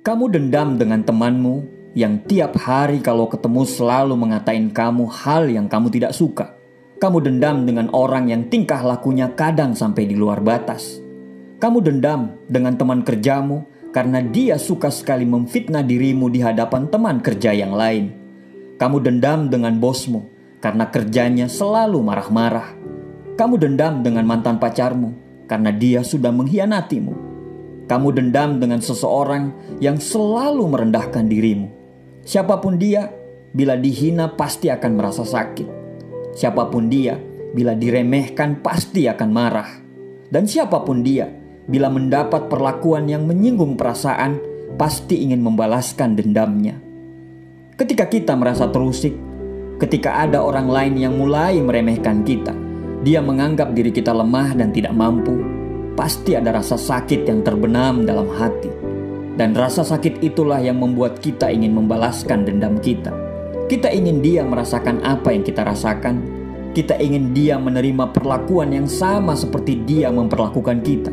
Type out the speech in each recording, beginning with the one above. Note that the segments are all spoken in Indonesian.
Kamu dendam dengan temanmu yang tiap hari kalau ketemu selalu mengatain kamu hal yang kamu tidak suka. Kamu dendam dengan orang yang tingkah lakunya kadang sampai di luar batas. Kamu dendam dengan teman kerjamu karena dia suka sekali memfitnah dirimu di hadapan teman kerja yang lain. Kamu dendam dengan bosmu karena kerjanya selalu marah-marah. Kamu dendam dengan mantan pacarmu karena dia sudah mengkhianatimu. Kamu dendam dengan seseorang yang selalu merendahkan dirimu. Siapapun dia, bila dihina pasti akan merasa sakit. Siapapun dia, bila diremehkan pasti akan marah. Dan siapapun dia, bila mendapat perlakuan yang menyinggung perasaan, pasti ingin membalaskan dendamnya. Ketika kita merasa terusik, ketika ada orang lain yang mulai meremehkan kita, dia menganggap diri kita lemah dan tidak mampu, pasti ada rasa sakit yang terbenam dalam hati. Dan rasa sakit itulah yang membuat kita ingin membalaskan dendam kita. Kita ingin dia merasakan apa yang kita rasakan. Kita ingin dia menerima perlakuan yang sama seperti dia memperlakukan kita.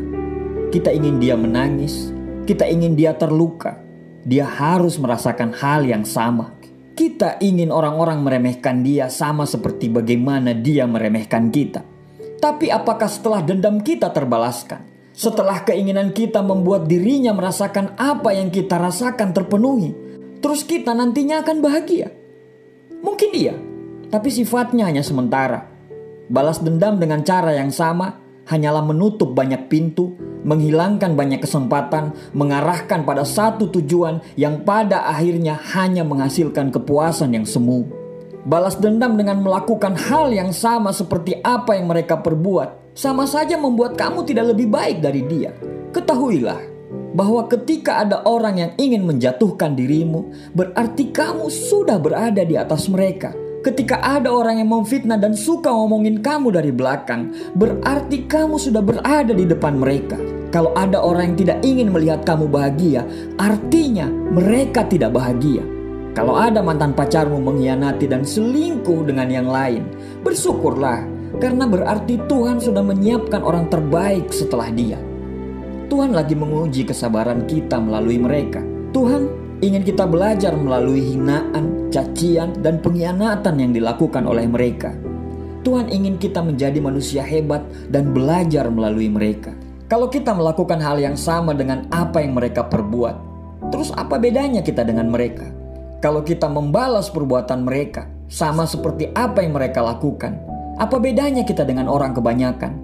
Kita ingin dia menangis. Kita ingin dia terluka. Dia harus merasakan hal yang sama. Kita ingin orang-orang meremehkan dia sama seperti bagaimana dia meremehkan kita. Tapi apakah setelah dendam kita terbalaskan? Setelah keinginan kita membuat dirinya merasakan apa yang kita rasakan terpenuhi, terus kita nantinya akan bahagia? Mungkin iya, tapi sifatnya hanya sementara. Balas dendam dengan cara yang sama hanyalah menutup banyak pintu, menghilangkan banyak kesempatan, mengarahkan pada satu tujuan yang pada akhirnya hanya menghasilkan kepuasan yang semu. Balas dendam dengan melakukan hal yang sama seperti apa yang mereka perbuat, sama saja membuat kamu tidak lebih baik dari dia. Ketahuilah bahwa ketika ada orang yang ingin menjatuhkan dirimu, berarti kamu sudah berada di atas mereka. Ketika ada orang yang memfitnah dan suka ngomongin kamu dari belakang, berarti kamu sudah berada di depan mereka. Kalau ada orang yang tidak ingin melihat kamu bahagia, artinya mereka tidak bahagia. Kalau ada mantan pacarmu mengkhianati dan selingkuh dengan yang lain, bersyukurlah, karena berarti Tuhan sudah menyiapkan orang terbaik setelah dia. Tuhan lagi menguji kesabaran kita melalui mereka. Tuhan ingin kita belajar melalui hinaan, cacian, dan pengkhianatan yang dilakukan oleh mereka. Tuhan ingin kita menjadi manusia hebat dan belajar melalui mereka. Kalau kita melakukan hal yang sama dengan apa yang mereka perbuat, terus apa bedanya kita dengan mereka? Kalau kita membalas perbuatan mereka sama seperti apa yang mereka lakukan, apa bedanya kita dengan orang kebanyakan?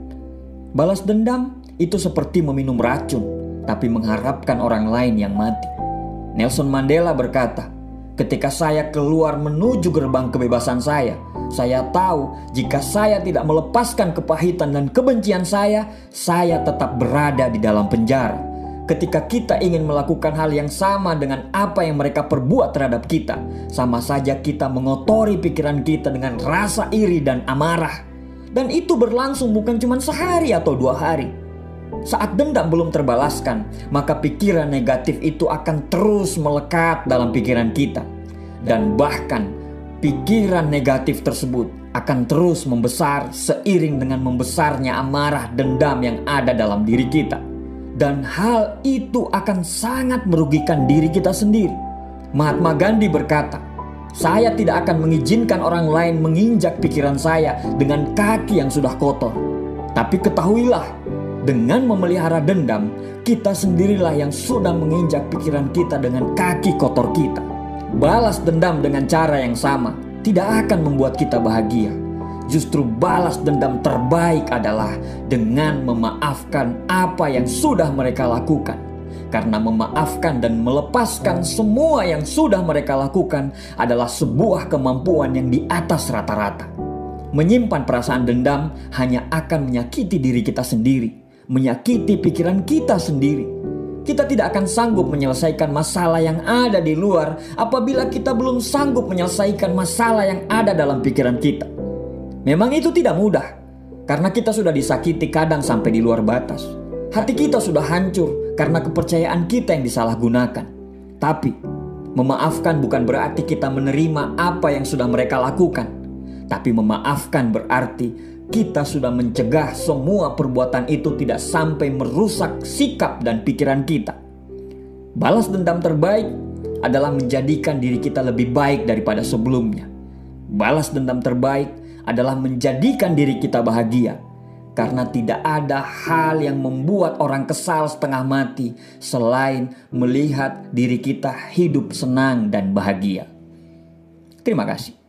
Balas dendam itu seperti meminum racun, tapi mengharapkan orang lain yang mati. Nelson Mandela berkata, ketika saya keluar menuju gerbang kebebasan saya tahu jika saya tidak melepaskan kepahitan dan kebencian saya tetap berada di dalam penjara. Ketika kita ingin melakukan hal yang sama dengan apa yang mereka perbuat terhadap kita, sama saja kita mengotori pikiran kita dengan rasa iri dan amarah. Dan itu berlangsung bukan cuma sehari atau 2 hari. Saat dendam belum terbalaskan, maka pikiran negatif itu akan terus melekat dalam pikiran kita. Dan bahkan pikiran negatif tersebut akan terus membesar seiring dengan membesarnya amarah dendam yang ada dalam diri kita. Dan hal itu akan sangat merugikan diri kita sendiri. Mahatma Gandhi berkata, saya tidak akan mengizinkan orang lain menginjak pikiran saya dengan kaki yang sudah kotor. Tapi ketahuilah, dengan memelihara dendam, kita sendirilah yang sudah menginjak pikiran kita dengan kaki kotor kita. Balas dendam dengan cara yang sama tidak akan membuat kita bahagia. Justru balas dendam terbaik adalah dengan memaafkan apa yang sudah mereka lakukan. Karena memaafkan dan melepaskan semua yang sudah mereka lakukan adalah sebuah kemampuan yang di atas rata-rata. Menyimpan perasaan dendam hanya akan menyakiti diri kita sendiri, menyakiti pikiran kita sendiri. Kita tidak akan sanggup menyelesaikan masalah yang ada di luar apabila kita belum sanggup menyelesaikan masalah yang ada dalam pikiran kita. Memang itu tidak mudah, karena kita sudah disakiti kadang sampai di luar batas. Hati kita sudah hancur karena kepercayaan kita yang disalahgunakan. Tapi, memaafkan bukan berarti kita menerima apa yang sudah mereka lakukan. Tapi memaafkan berarti kita sudah mencegah semua perbuatan itu tidak sampai merusak sikap dan pikiran kita. Balas dendam terbaik adalah menjadikan diri kita lebih baik daripada sebelumnya. Balas dendam terbaik adalah menjadikan diri kita bahagia. Karena tidak ada hal yang membuat orang kesal setengah mati selain melihat diri kita hidup senang dan bahagia. Terima kasih.